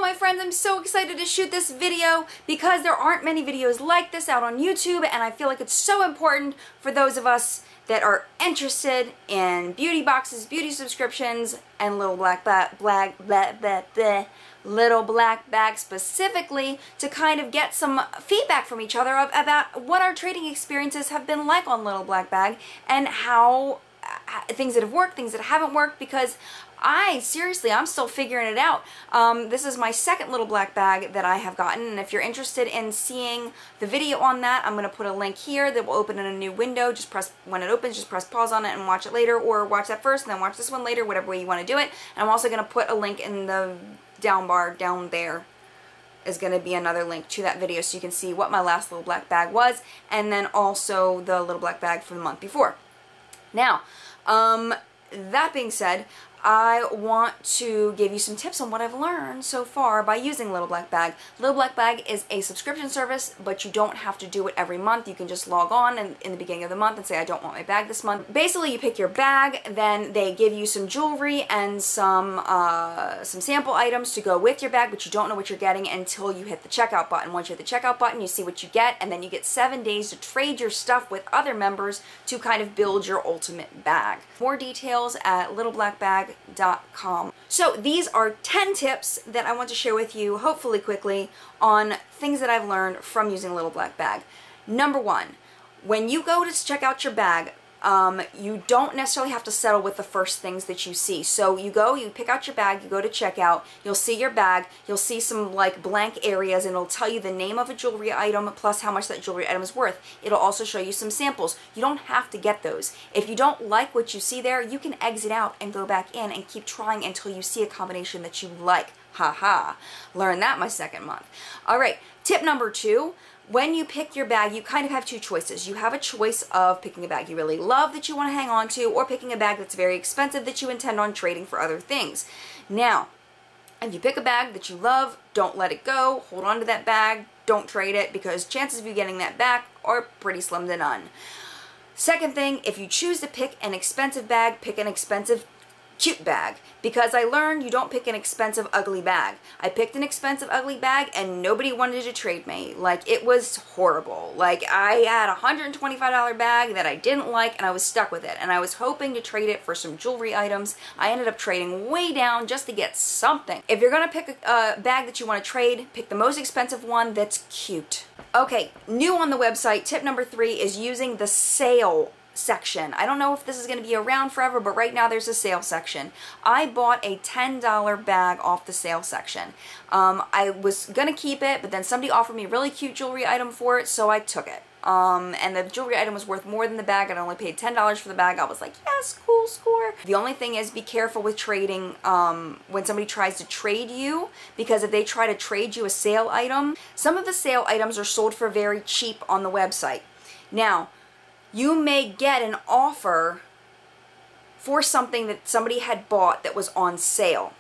my friends, I'm so excited to shoot this video because there aren't many videos like this out on YouTube, and I feel like it's so important for those of us that are interested in beauty boxes, beauty subscriptions, and little black bag specifically, to kind of get some feedback from each other about what our trading experiences have been like on Little Black Bag and how things that have worked, things that haven't worked, because I'm still figuring it out. This is my second Little Black Bag that I have gotten, and if you're interested in seeing the video on that, I'm going to put a link here that will open in a new window. Just press, when it opens, just press pause on it and watch it later, or watch that first and then watch this one later, whatever way you want to do it. And I'm also going to put a link in the down bar down there. Is going to be another link to that video so you can see what my last Little Black Bag was, and then also the Little Black Bag from the month before. Now, that being said, I want to give you some tips on what I've learned so far by using Little Black Bag. Little Black Bag is a subscription service, but you don't have to do it every month. You can just log on in the beginning of the month and say, I don't want my bag this month. Basically, you pick your bag, then they give you some jewelry and some sample items to go with your bag, but you don't know what you're getting until you hit the checkout button. Once you hit the checkout button, you see what you get, and then you get 7 days to trade your stuff with other members to kind of build your ultimate bag. More details at littleblackbag.com. So these are 10 tips that I want to share with you, hopefully quickly, on things that I've learned from using Little Black Bag. Number one, when you go to check out your bag, you don't necessarily have to settle with the first things that you see. So you pick out your bag, you go to checkout, you'll see your bag, you'll see some like blank areas, and it'll tell you the name of a jewelry item plus how much that jewelry item is worth. It'll also show you some samples. You don't have to get those. If you don't like what you see there, you can exit out and go back in and keep trying until you see a combination that you like. Haha. Learn that my second month. All right, tip number 2. When you pick your bag, you kind of have two choices. You have a choice of picking a bag you really love that you want to hang on to, or picking a bag that's very expensive that you intend on trading for other things. Now, if you pick a bag that you love, don't let it go. Hold on to that bag. Don't trade it, because chances of you getting that back are pretty slim to none. Second thing, if you choose to pick an expensive bag, pick an expensive cute bag, because I learned you don't pick an expensive ugly bag. I picked an expensive ugly bag and nobody wanted to trade me. Like, it was horrible. Like, I had a $125 bag that I didn't like and I was stuck with it, and I was hoping to trade it for some jewelry items. I ended up trading way down just to get something. If you're gonna pick a bag that you want to trade, pick the most expensive one that's cute. Okay, new on the website, tip number 3 is using the sale section. I don't know if this is going to be around forever, but right now there's a sale section. I bought a $10 bag off the sale section. I was going to keep it, but then somebody offered me a really cute jewelry item for it, so I took it. And the jewelry item was worth more than the bag. I only paid $10 for the bag. I was like, yes, cool score. The only thing is, be careful with trading when somebody tries to trade you, because if they try to trade you a sale item, some of the sale items are sold for very cheap on the website. Now, you may get an offer for something that somebody had bought that was on sale.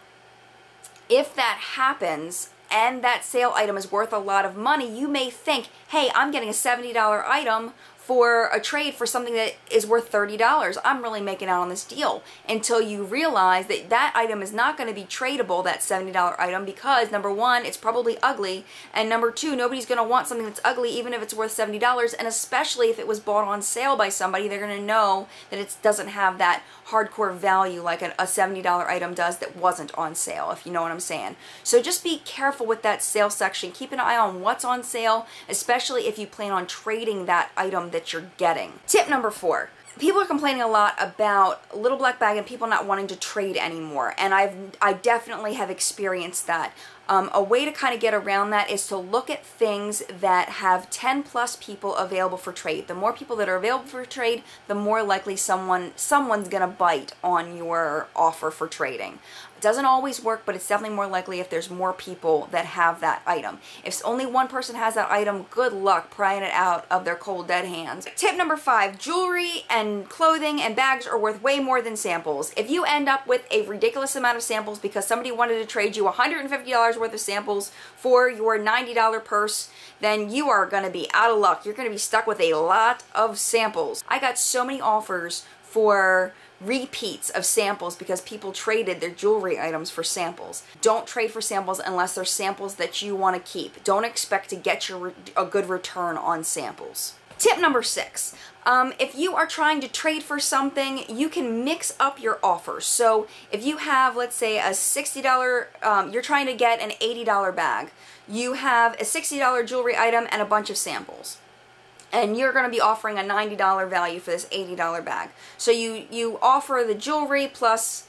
If that happens and that sale item is worth a lot of money, you may think, hey, I'm getting a $70 item for a trade for something that is worth $30. I'm really making out on this deal, until you realize that that item is not going to be tradable, that $70 item, because number 1, it's probably ugly, and number 2, nobody's going to want something that's ugly even if it's worth $70, and especially if it was bought on sale by somebody, they're going to know that it doesn't have that hardcore value like a $70 item does that wasn't on sale, if you know what I'm saying. So just be careful with that sale section. Keep an eye on what's on sale, especially if you plan on trading that item that you're getting. Tip number 4. People are complaining a lot about Little Black Bag and people not wanting to trade anymore, and I definitely have experienced that. A way to kind of get around that is to look at things that have 10 plus people available for trade. The more people that are available for trade, the more likely someone's gonna bite on your offer for trading. It doesn't always work, but it's definitely more likely if there's more people that have that item. If only one person has that item, good luck prying it out of their cold dead hands. Tip number 5, jewelry and clothing and bags are worth way more than samples. If you end up with a ridiculous amount of samples because somebody wanted to trade you $150 worth of samples for your $90 purse, then you are going to be out of luck. You're going to be stuck with a lot of samples. I got so many offers for repeats of samples because people traded their jewelry items for samples. Don't trade for samples unless they're samples that you want to keep. Don't expect to get a good return on samples. Tip number 6. If you are trying to trade for something, you can mix up your offers. So if you have, let's say, a $60, you're trying to get an $80 bag. You have a $60 jewelry item and a bunch of samples. And you're going to be offering a $90 value for this $80 bag. So you offer the jewelry plus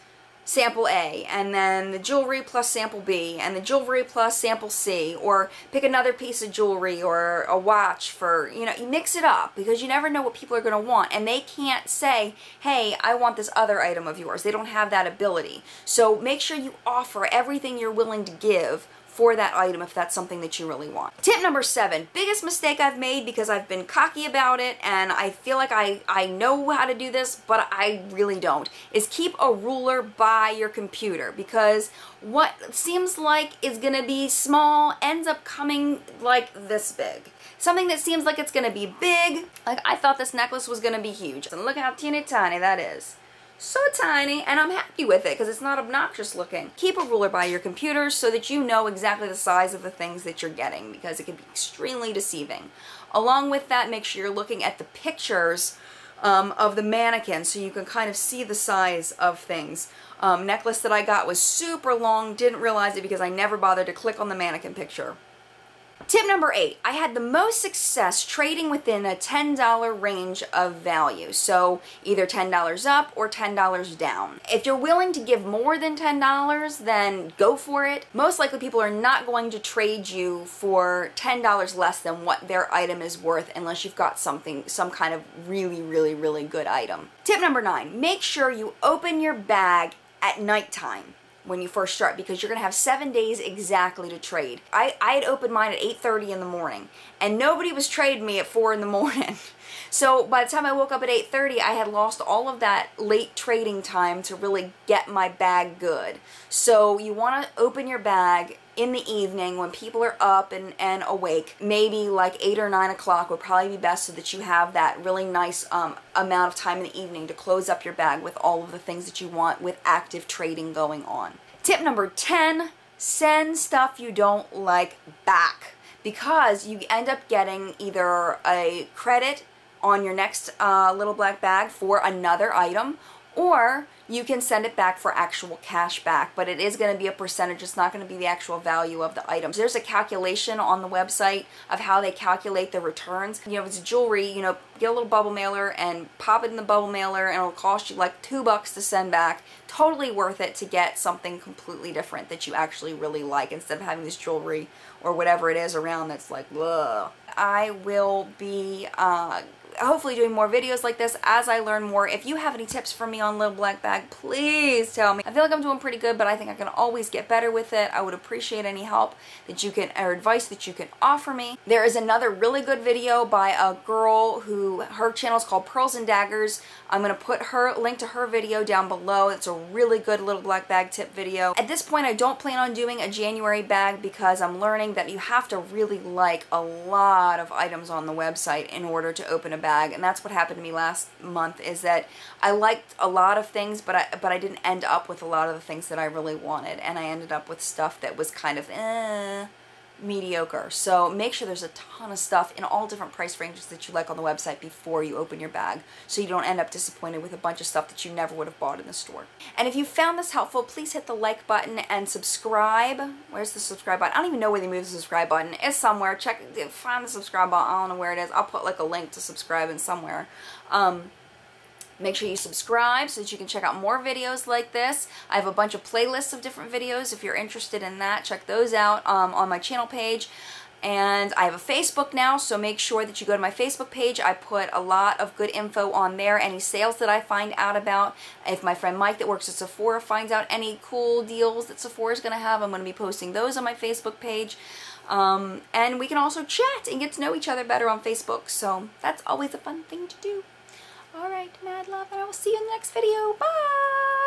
sample A, and then the jewelry plus sample B, and the jewelry plus sample C, or pick another piece of jewelry or a watch for, you mix it up, because you never know what people are going to want, and they can't say, hey, I want this other item of yours. They don't have that ability. So make sure you offer everything you're willing to give for that item if that's something that you really want. Tip number 7, biggest mistake I've made because I've been cocky about it and I feel like I know how to do this, but I really don't, is keep a ruler by your computer, because what seems like is gonna be small ends up coming like this big. Something that seems like it's gonna be big, like I thought this necklace was gonna be huge, and look how teeny tiny that is. So tiny, and I'm happy with it because it's not obnoxious looking. Keep a ruler by your computer so that you know exactly the size of the things that you're getting, because it can be extremely deceiving. Along with that, make sure you're looking at the pictures of the mannequin so you can kind of see the size of things. Necklace that I got was super long, didn't realize it because I never bothered to click on the mannequin picture. Tip number 8, I had the most success trading within a $10 range of value. So either $10 up or $10 down. If you're willing to give more than $10, then go for it. Most likely people are not going to trade you for $10 less than what their item is worth unless you've got some kind of really good item. Tip number 9, make sure you open your bag at nighttime when you first start, because you're going to have 7 days exactly to trade. I had opened mine at 8:30 in the morning, and nobody was trading me at 4 in the morning. So by the time I woke up at 8:30, I had lost all of that late trading time to really get my bag good. So you want to open your bag in the evening when people are up and awake. Maybe like 8 or 9 o'clock would probably be best, so that you have that really nice amount of time in the evening to close up your bag with all of the things that you want with active trading going on. Tip number 10, send stuff you don't like back, because you end up getting either a credit on your next little black bag for another item, or you can send it back for actual cash back, but it is going to be a percentage. It's not going to be the actual value of the item. So there's a calculation on the website of how they calculate the returns. If it's jewelry, get a little bubble mailer and pop it in the bubble mailer, and it'll cost you like $2 to send back. Totally worth it to get something completely different that you actually really like, instead of having this jewelry or whatever it is around that's like, ugh. I will be hopefully doing more videos like this as I learn more. If you have any tips for me on Little Black Bag, please tell me. I feel like I'm doing pretty good, but I think I can always get better with it. I would appreciate any help that you can, or advice that you can offer me. There is another really good video by a girl who, her channel is called Pearls and Daggers. I'm going to put her link to her video down below. It's a really good Little Black Bag tip video. At this point, I don't plan on doing a January bag because I'm learning that you have to really like a lot of items on the website in order to open a bag, and that's what happened to me last month, is that I liked a lot of things, but I didn't end up with a lot of the things that I really wanted, and I ended up with stuff that was kind of mediocre. So make sure there's a ton of stuff in all different price ranges that you like on the website before you open your bag, so you don't end up disappointed with a bunch of stuff that you never would have bought in the store. And if you found this helpful, please hit the like button and subscribe. Where's the subscribe button? I don't even know where they moved the subscribe button. It's somewhere. Find the subscribe button. I don't know where it is. I'll put like a link to subscribe in somewhere. Make sure you subscribe so that you can check out more videos like this. I have a bunch of playlists of different videos. If you're interested in that, check those out on my channel page. And I have a Facebook now, so make sure that you go to my Facebook page. I put a lot of good info on there, any sales that I find out about. If my friend Mike that works at Sephora finds out any cool deals that Sephora is going to have, I'm going to be posting those on my Facebook page. And we can also chat and get to know each other better on Facebook, so that's always a fun thing to do. Alright, mad love, and I will see you in the next video. Bye!